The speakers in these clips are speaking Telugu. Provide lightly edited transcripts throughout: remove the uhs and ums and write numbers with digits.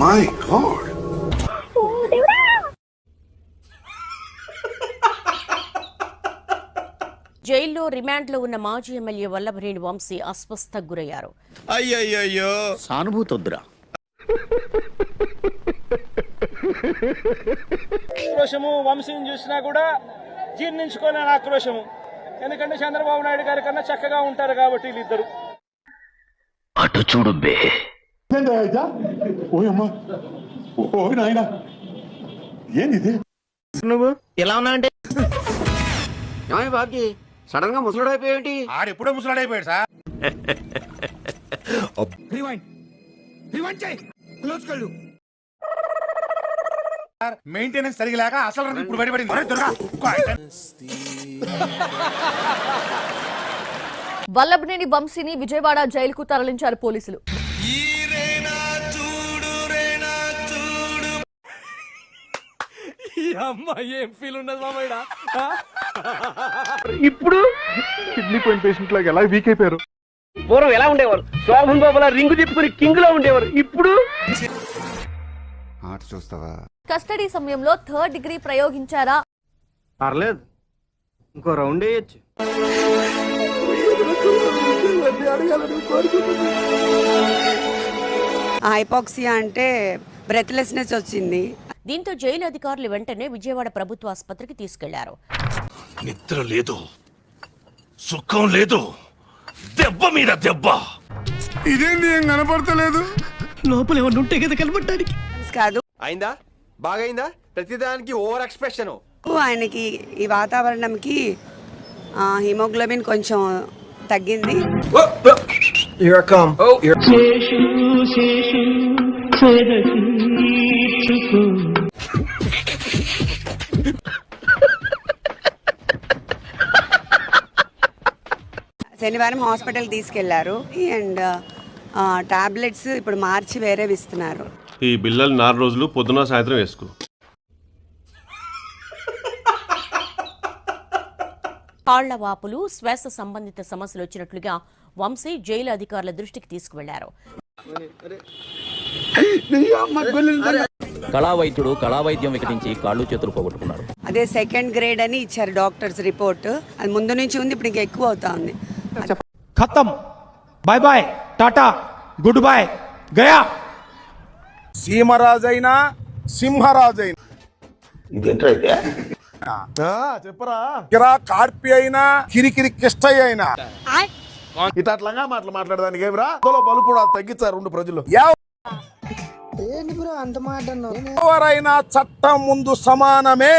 My God. జైల్లో రిమాండ్లో ఉన్న మాజీ ఎమ్మెల్యే వల్లభనేని వంశీ అస్వస్థకు గురయ్యారు. అయ్యయ్యో సానుభూతొద్దురా. ఆక్రోశము వంశీని చూసినా కూడా జీర్ణించుకోలేని ఆక్రోశము. ఎందుకంటే చంద్రబాబు నాయుడు గారి కన్నా చక్కగా ఉంటారు కాబట్టి వీళ్ళిద్దరు. అటు చూడు బే. నువ్వు ఎలా ఉన్నా అంటే బాబీ సడన్ గా ముసలాడైపోయేంటి? ఆడెప్పుడో ముసలాడైపోయాడు సార్. మెయింటెనెన్స్ సరిగలేక అసలు ఇప్పుడు బయటపడింది. వల్లభనేని వంశీని విజయవాడ జైలుకు తరలించారు పోలీసులు. ఏం ఫీల్ ఉన్నది మామయ్య? ఇప్పుడు కిడ్నీ పోయిన పేషెంట్ లాగా ఎలా వీక్ అయిపోయారు. పూర్వం ఎలా ఉండేవారు? శోభన్ బాబులా రింగు తిప్పుకుని కింగ్ లో ఉండేవారు. ఇప్పుడు ఆట చూస్తావా? కస్టడీ సమయంలో 3rd డిగ్రీ ప్రయోగించారా? పర్లేదు, ఇంకో రౌండ్ వేయచ్చు. హైపాక్సియా అంటే బ్రెత్లెస్నెస్ వచ్చింది. దీంతో జైలు అధికారులు వెంటనే విజయవాడ ప్రభుత్వ ఆసుపత్రికి తీసుకెళ్లారు. నిద్ర లేదు, సుఖం లేదు, దెబ్బ మీద దెబ్బ. ఇదేంటి ఏం కనపడతలేదు? లోపల ఏమన్నా ఉంటే కదా కనబడటానికి. కాదు, అయిందా? బాగైందా? ప్రతిదానికి ఓవర్ ఎక్స్ప్రెషన్. ఆయనకి ఈ వాతావరణంకి హిమోగ్లోబిన్ కొంచెం తగ్గింది. శనివారం హాస్పిటల్ తీసుకెళ్లారు అండ్ టాబ్లెట్స్ ఇప్పుడు మార్చి వేరేవి ఇస్తున్నారు. ఈ బిల్లలు 4 రోజులు పొద్దున సాయంత్రం వేసుకో. కాళ్ల వాపులు, శ్వాస సంబంధిత సమస్యలు వచ్చినట్లుగా వంశీ జైలు అధికారుల దృష్టికి తీసుకువెళ్లారు. కళావైద్యుడు కళావైద్యం వికటించి కాళ్ళు చేతులు పోగొట్టుకున్నాడు. అదే 2nd గ్రేడ్ అని ఇచ్చారు డాక్టర్స్ రిపోర్ట్. అది ముందు నుంచి ఉంది, ఇప్పుడు ఇంకా ఎక్కువ అవుతా ఉంది. ఖతం, bye bye, tata, good bye, గయా. సీమరాజైనా సింహరాజైనా చెప్పరా. కిరా కార్పి అయినా కిరికిరి కిష్టయ్య అయినా ఇట్లా మాట్లాడదానికి ఏమిరా బలు కూడా తగ్గించారు 2 ప్రజలు. ఎవరైనా చట్టం ముందు సమానమే.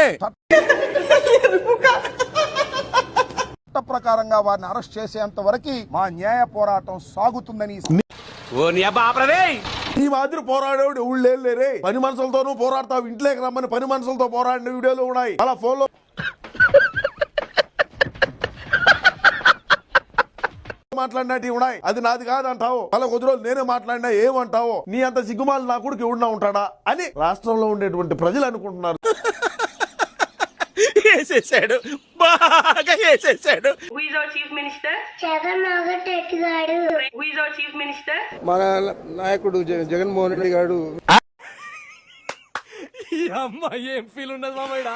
చట్ట ప్రకారంగా వారిని అరెస్ట్ చేసేంత వరకు మా న్యాయ పోరాటం సాగుతుందని. ఈ మాదిరి పోరాడేవాడు ఊళ్ళేరే. పని మనుషులతోనూ పోరాడతావు, ఇంట్లోకి రమ్మని పని మనుషులతో పోరాడిన వీడియోలు ఉన్నాయి. అలా ఫోన్లో మాట్లాడినట్టు ఉన్నాయి. అది నాది కాదంటావు, అలా కొద్ది రోజులు నేనే మాట్లాడినా ఏమంటావో, నీ అంత సిగ్గుమాలు నా కొడుకు ఎవడున్నా ఉంటాడా అని రాష్ట్రంలో ఉండేటువంటి ప్రజలు అనుకుంటున్నారు. వేసేసాడు, బాగా వేసేసాడు. మన నాయకుడు జగన్మోహన్ రెడ్డి గారు. ఏం ఫీల్ ఉన్నది మామయ్య?